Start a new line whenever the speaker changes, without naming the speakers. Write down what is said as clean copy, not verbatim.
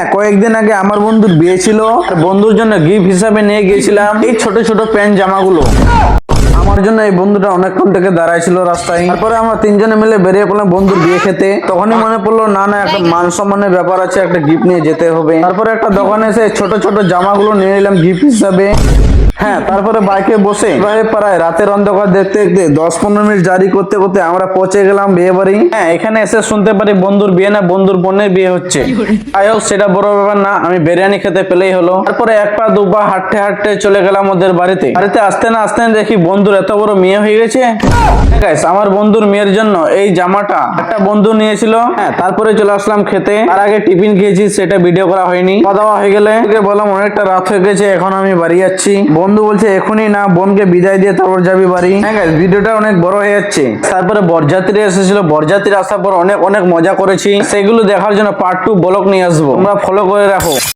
কয়েকদিন আগে আমার বন্ধুর বিয়ে ছিল, বন্ধুর জন্য গিফট হিসাবে নিয়ে গিয়েছিলাম এই ছোট ছোট প্যান্ট জামাগুলো। আমার জন্য এই বন্ধুটা অনেকক্ষণ থেকে দাঁড়ায় ছিল রাস্তায়। তারপরে আমরা তিনজনে মিলে বেরিয়ে পড়লাম বন্ধুর বিয়ে খেতে। তখনই মনে পড়লো না না একটা মান সম্মানের ব্যাপার আছে, একটা গিফট নিয়ে যেতে হবে। তারপরে একটা দোকানে এসে ছোট ছোট জামাগুলো নিয়ে নিলাম গিফট হিসাবে। তারপরে বাইকে বসে প্রায় রাতের অন্ধকার দেখতে দেখতে 10-15 মিনিট জারি করতে করতে আমরা পৌঁছে গেলাম বিয়ে বাড়ি। এখানে এসে শুনতে পারি বন্ধুর বিয়ে না, বন্ধুর বোনের বিয়ে হচ্ছে। যাই হোক, সেটা বড় ব্যাপার না, আমি বিরিয়ানি খেতে পেলেই হলো। তারপরে এক পা দু পা হাঁটতে হাঁটতে চলে গেলাম ওদের বাড়িতে। আসতে না আসতে দেখি বন্ধুর এত বড় মেয়ে হয়ে গেছে। আমার বন্ধুর মেয়ের জন্য এই জামাটা একটা বন্ধু নিয়েছিল। তারপরে চলে আসলাম খেতে। তার আগে টিফিন খেয়েছি, সেটা ভিডিও করা হয়নি। খাওয়া দাওয়া হয়ে গেলে বললাম অনেকটা রাত হয়ে গেছে, এখন আমি বাড়ি যাচ্ছি। বন্ধু বলছে এখনই না, বোনকে বিদায় দিয়ে তারপর যাবি বাড়ি। ভিডিওটা অনেক বড় হয়ে যাচ্ছে। তারপরে বরযাত্রী এসেছিল, বরযাত্রী আসার পর অনেক অনেক মজা করেছি। সেগুলো দেখার জন্য পার্ট 2 ব্লগ নিয়ে আসবো, তোমরা ফলো করে রাখো।